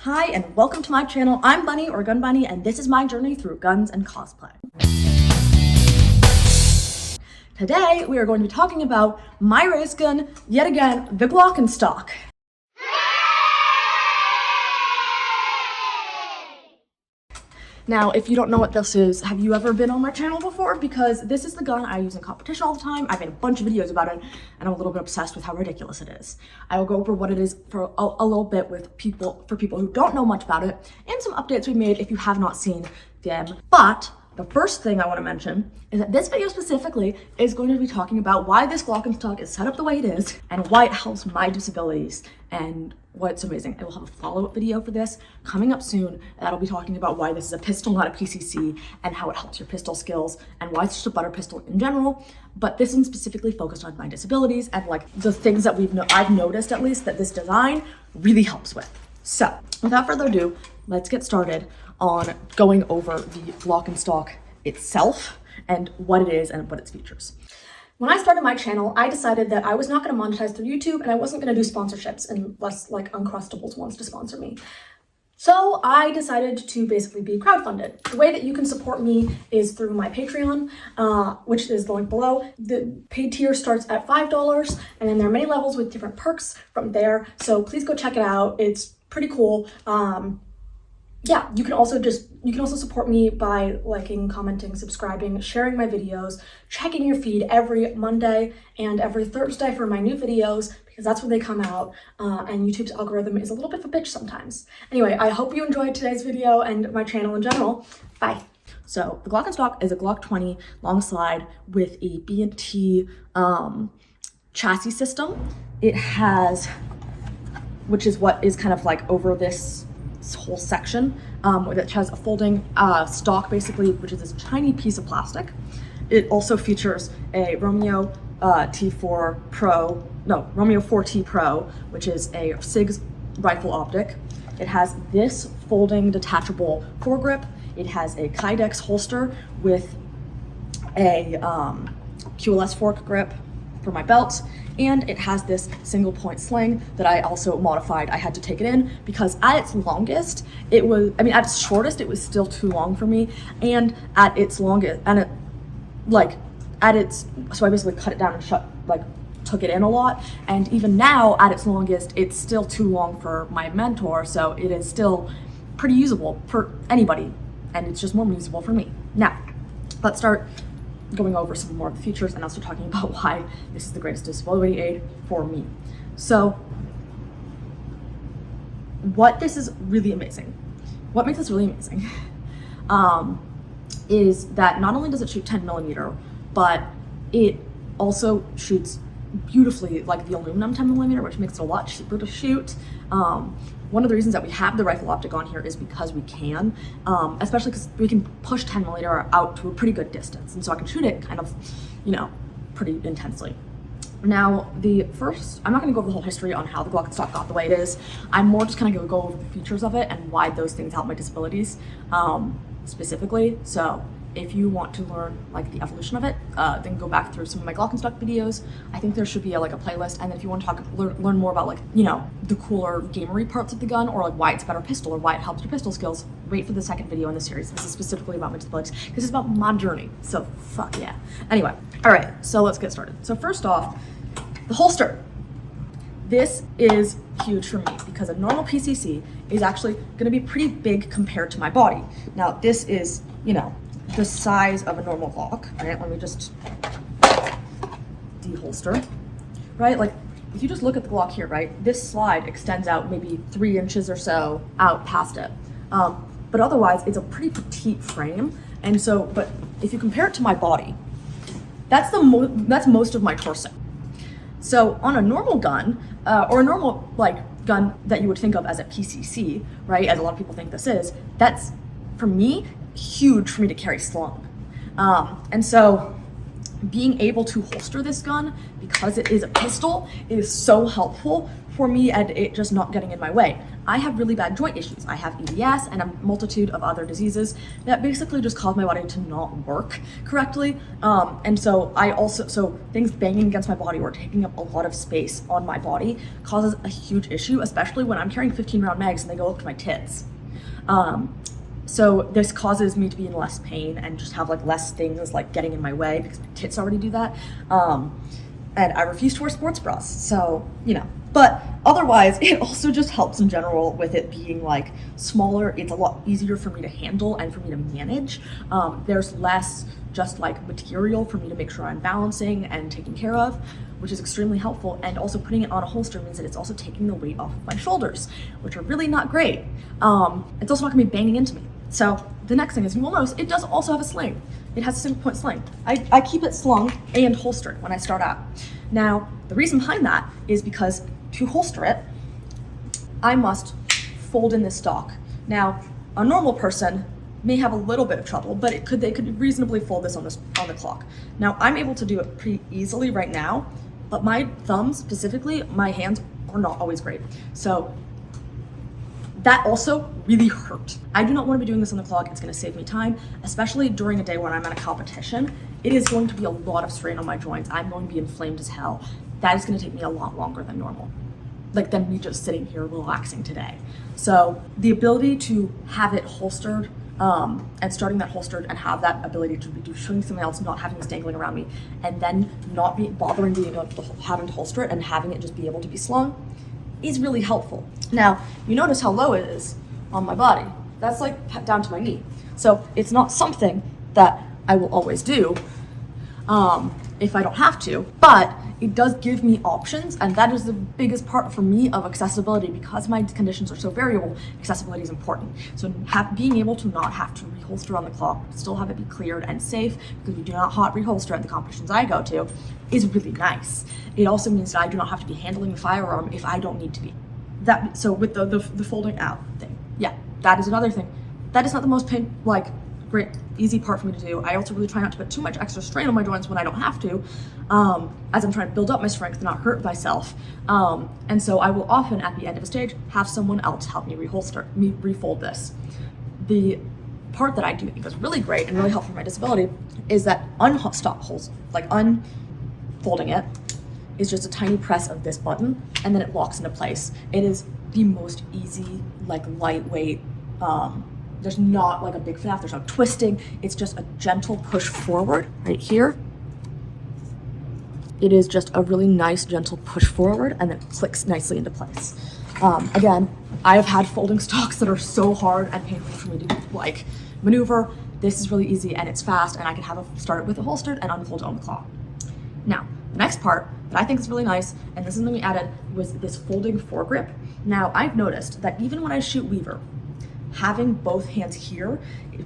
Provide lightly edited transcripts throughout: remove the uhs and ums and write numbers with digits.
Hi and welcome to my channel. I'm Bunny or Gun Bunny, and this is my journey through guns and cosplay. Today we are going to be talking about my race gun, yet again, the GlockNStock. Now, if you don't know what this is, have you ever been on my channel before? Because this is the gun I use in competition all the time. I've made a bunch of videos about it, and I'm a little bit obsessed with how ridiculous it is. I will go over what it is for a little bit for people who don't know much about it, and some updates we made if you have not seen them. But the first thing I want to mention is that this video specifically is going to be talking about why this GlockNStock is set up the way it is, and why it helps my disabilities, and why it's amazing. I will have a follow-up video for this coming up soon that'll be talking about why this is a pistol, not a PCC, and how it helps your pistol skills, and why it's just a butter pistol in general. But this one's specifically focused on my disabilities and like the things that I've noticed at least that this design really helps with. So without further ado, let's get started on going over the GlockNStock itself and what it is and what its features. When I started my channel, I decided that I was not going to monetize through YouTube, and I wasn't going to do sponsorships unless like Uncrustables wants to sponsor me. So I decided to basically be crowdfunded. The way that you can support me is through my Patreon, which is the link below. The paid tier starts at $5, and then there are many levels with different perks from there. So please go check it out. It's pretty cool. Yeah, you can also support me by liking, commenting, subscribing, sharing my videos, checking your feed every Monday and every Thursday for my new videos, because that's when they come out, and YouTube's algorithm is a little bit of a bitch sometimes. Anyway, I hope you enjoyed today's video and my channel in general. Bye. So the GlockNStock is a Glock 20 long slide with a B&T chassis system. It has, which is what is kind of like over this whole section, which has a folding stock basically, which is this tiny piece of plastic. It also features a Romeo T4 Pro, no, Romeo 4T Pro, which is a SIG's rifle optic. It has this folding detachable foregrip. It has a Kydex holster with a QLS fork grip for my belt, and it has this single point sling that I also modified. I had to take it in because at its longest, at its shortest, it was still too long for me, and at its longest, so I basically cut it down and took it in a lot, and even now at its longest, it's still too long for my mentor, so it is still pretty usable for anybody, and it's just more usable for me. Now, let's start going over some more of the features and also talking about why this is the greatest disability aid for me. So what makes this really amazing, is that not only does it shoot 10mm, but it also shoots beautifully like the aluminum 10mm, which makes it a lot cheaper to shoot. One of the reasons that we have the rifle optic on here is because we can, especially because we can push 10mm out to a pretty good distance, and so I can shoot it kind of, pretty intensely. Now, I'm not going to go over the whole history on how the GlockNStock got the way it is. I'm more just kind of going to go over the features of it and why those things help my disabilities specifically. So if you want to learn like the evolution of it, then go back through some of my GlockNStock videos. I think there should be a playlist. And then if you want to learn more about the cooler gamery parts of the gun, or like why it's a better pistol or why it helps your pistol skills, wait for the second video in the series. This is specifically about my disabilities. This is about my journey. So fuck yeah. Anyway, all right, so let's get started. So first off, the holster. This is huge for me because a normal PCC is actually going to be pretty big compared to my body. Now this is, the size of a normal Glock, right? Let me just deholster, right? Like if you just look at the Glock here, right? This slide extends out maybe 3 inches or so out past it. But otherwise it's a pretty petite frame. And so, but if you compare it to my body, that's most of my torso. So on a normal gun, or a normal gun that you would think of as a PCC, right? As a lot of people think this is, that's for me, huge for me to carry slung. And so being able to holster this gun, because it is a pistol, is so helpful for me and it just not getting in my way. I have really bad joint issues. I have EDS and a multitude of other diseases that basically just cause my body to not work correctly. And so things banging against my body or taking up a lot of space on my body causes a huge issue, especially when I'm carrying 15 round mags and they go up to my tits. So this causes me to be in less pain and just have like less things like getting in my way because my tits already do that. And I refuse to wear sports bras, so, you know. But otherwise, it also just helps in general with it being like smaller. It's a lot easier for me to handle and for me to manage. There's less just like material for me to make sure I'm balancing and taking care of, which is extremely helpful. And also putting it on a holster means that it's also taking the weight off of my shoulders, which are really not great. It's also not gonna be banging into me. So the next thing is, you will notice it does also have a sling. It has a single point sling. I keep it slung and holstered when I start out. Now, the reason behind that is because to holster it, I must fold in this stock. Now, a normal person may have a little bit of trouble, but they could reasonably fold this on the clock. Now, I'm able to do it pretty easily right now, but my thumbs, specifically, my hands are not always great. So that also really hurt. I do not want to be doing this on the clock. It's going to save me time, especially during a day when I'm at a competition. It is going to be a lot of strain on my joints. I'm going to be inflamed as hell. That is going to take me a lot longer than normal, like than me just sitting here relaxing today. So the ability to have it holstered and starting that holstered and have that ability to be doing something else, not having this dangling around me, and then not be bothering having to holster it and having it just be able to be slung is really helpful. Now, you notice how low it is on my body. That's like down to my knee. So it's not something that I will always do if I don't have to, but it does give me options, and that is the biggest part for me of accessibility. Because my conditions are so variable, accessibility is important. So being able to not have to reholster on the clock, still have it be cleared and safe, because we do not hot reholster at the competitions I go to, is really nice. It also means that I do not have to be handling the firearm if I don't need to be. So with the folding out thing, yeah, that is another thing. That is not the most great, easy part for me to do. I also really try not to put too much extra strain on my joints when I don't have to, as I'm trying to build up my strength and not hurt myself. And so I will often, at the end of a stage, have someone else help me refold this. The part that I do think is really great and really helpful for my disability is that unfolding it is just a tiny press of this button, and then it locks into place. It is the most easy, lightweight, there's not like a big faff, there's no twisting. It's just a gentle push forward right here. It is just a really nice, gentle push forward, and it clicks nicely into place. Again, I have had folding stocks that are so hard and painful for me to maneuver. This is really easy and it's fast, and I can start it with it holstered and unfold it on the clock. Now, the next part that I think is really nice, and this is something we added, was this folding foregrip. Now, I've noticed that even when I shoot Weaver, having both hands here,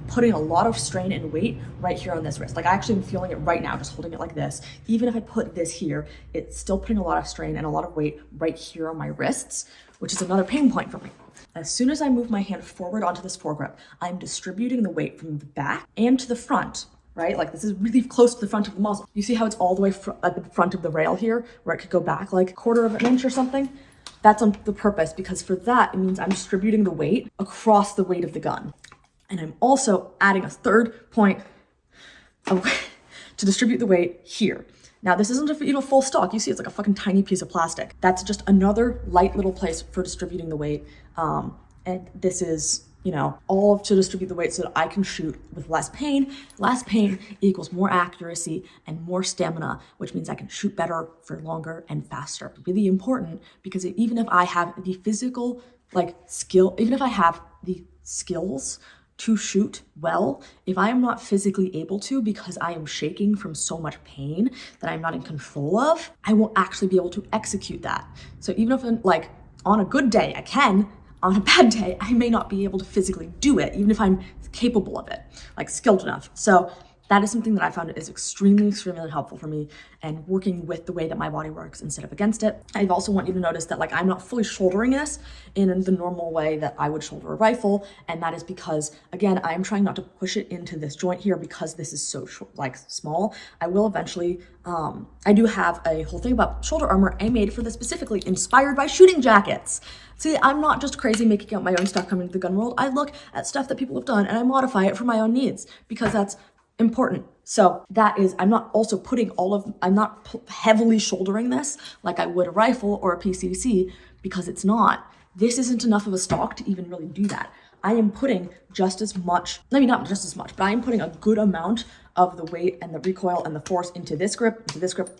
putting a lot of strain and weight right here on this wrist. I actually am feeling it right now, just holding it like this. Even if I put this here, it's still putting a lot of strain and a lot of weight right here on my wrists, which is another pain point for me. As soon as I move my hand forward onto this foregrip, I'm distributing the weight from the back and to the front, right? This is really close to the front of the muzzle. You see how it's all the way at the front of the rail here, where it could go back like a quarter of an inch or something? That's on the purpose, because for that, it means I'm distributing the weight across the weight of the gun. And I'm also adding a third point to distribute the weight here. Now, this isn't even a full stock. You see, it's like a fucking tiny piece of plastic. That's just another light little place for distributing the weight. And this is, all to distribute the weight so that I can shoot with less pain. Less pain equals more accuracy and more stamina, which means I can shoot better for longer and faster. Really important, because even if I have the physical skill, even if I have the skills to shoot well, if I am not physically able to, because I am shaking from so much pain that I'm not in control of, I won't actually be able to execute that. So even if on a good day, I can, on a bad day, I may not be able to physically do it, even if I'm capable of it, skilled enough. So that is something that I found is extremely helpful for me, and working with the way that my body works instead of against it. I also want you to notice that like I'm not fully shouldering this in the normal way that I would shoulder a rifle, and that is because, again, I'm trying not to push it into this joint here because this is so short, like small. I will eventually, I do have a whole thing about shoulder armor I made for this specifically, inspired by shooting jackets. See, I'm not just crazy making up my own stuff coming to the gun world. I look at stuff that people have done and I modify it for my own needs because that's important. So that is, I'm not also putting I'm not heavily shouldering this like I would a rifle or a PCC, because it's not. This isn't enough of a stock to even really do that. I am putting just as much, maybe not just as much, but I am putting a good amount of the weight and the recoil and the force into this grip,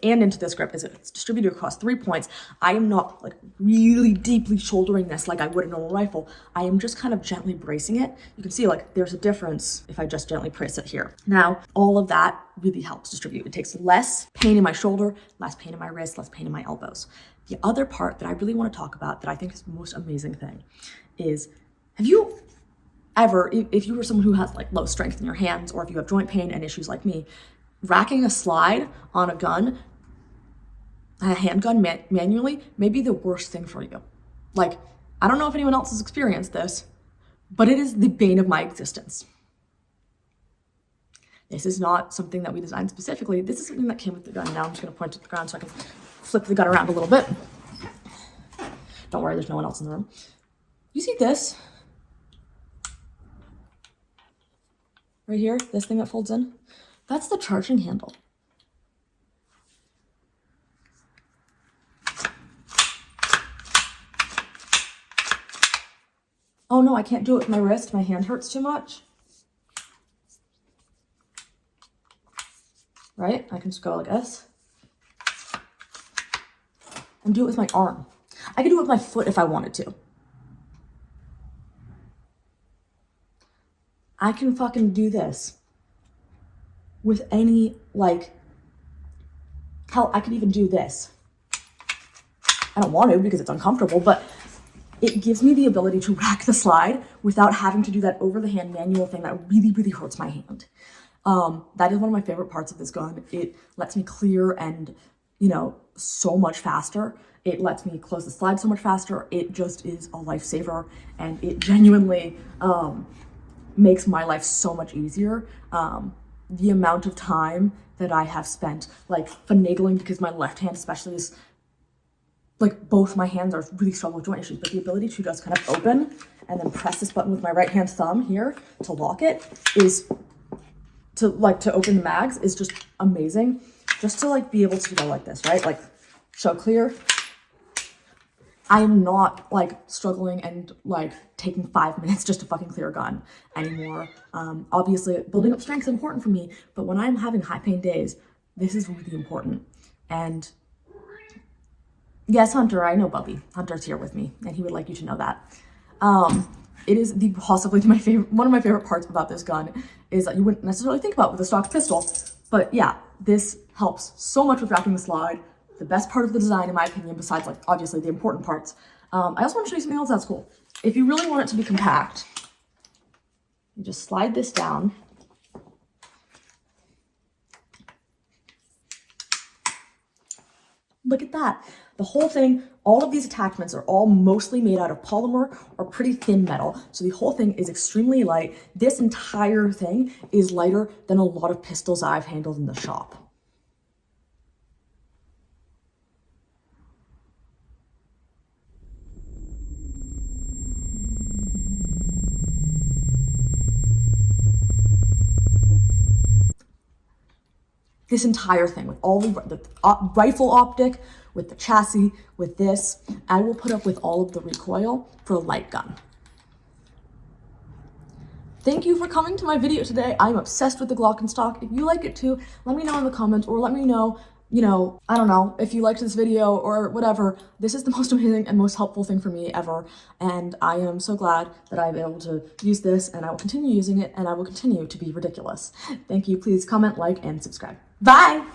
and into this grip as it's distributed across 3 points. I am not like really deeply shouldering this like I would a normal rifle. I am just kind of gently bracing it. You can see like there's a difference if I just gently brace it here. Now, all of that really helps distribute. It takes less pain in my shoulder, less pain in my wrist, less pain in my elbows. The other part that I really want to talk about that I think is the most amazing thing is, have you ever, if you were someone who has like low strength in your hands, or if you have joint pain and issues like me, racking a slide on a gun, a handgun manually, may be the worst thing for you. Like, I don't know if anyone else has experienced this, but it is the bane of my existence. This is not something that we designed specifically. This is something that came with the gun. Now I'm just going to point at the ground so I can flip the gun around a little bit. Don't worry, there's no one else in the room. You see this? Right here, this thing that folds in, that's the charging handle. Oh no, I can't do it with my wrist. My hand hurts too much. Right? I can just go like this. And do it with my arm. I could do it with my foot if I wanted to. I can fucking do this with any, like, hell, I could even do this. I don't want to because it's uncomfortable, but it gives me the ability to rack the slide without having to do that over the hand manual thing that really hurts my hand. That is one of my favorite parts of this gun. It lets me clear and, so much faster. It lets me close the slide so much faster. It just is a lifesaver, and it genuinely, makes my life so much easier. The amount of time that I have spent like finagling, because my left hand especially is like, both my hands are really struggle with joint issues, but the ability to just kind of open and then press this button with my right hand thumb here to lock it is to open the mags is just amazing. Just to like be able to go like this, right? Like show clear. I am not like struggling and like taking 5 minutes just to fucking clear a gun anymore. Obviously building up strength is important for me, but when I'm having high pain days, this is really important. And yes, Hunter, I know Bubby. Hunter's here with me, and he would like you to know that. It is possibly one of my favorite parts about this gun is that you wouldn't necessarily think about with a stock pistol, but yeah, this helps so much with racking the slide. The best part of the design, in my opinion, besides like obviously the important parts. I also want to show you something else that's cool. If you really want it to be compact, you just slide this down. Look at that. The whole thing, all of these attachments are all mostly made out of polymer or pretty thin metal. So the whole thing is extremely light. This entire thing is lighter than a lot of pistols I've handled in the shop. This entire thing with all the rifle optic, with the chassis, with this, I will put up with all of the recoil for a light gun. Thank you for coming to my video today. I'm obsessed with the GlockNStock. If you like it too, let me know in the comments, or let me know, I don't know, if you liked this video or whatever. This is the most amazing and most helpful thing for me ever. And I am so glad that I'm able to use this, and I will continue using it, and I will continue to be ridiculous. Thank you. Please comment, like, and subscribe. Bye!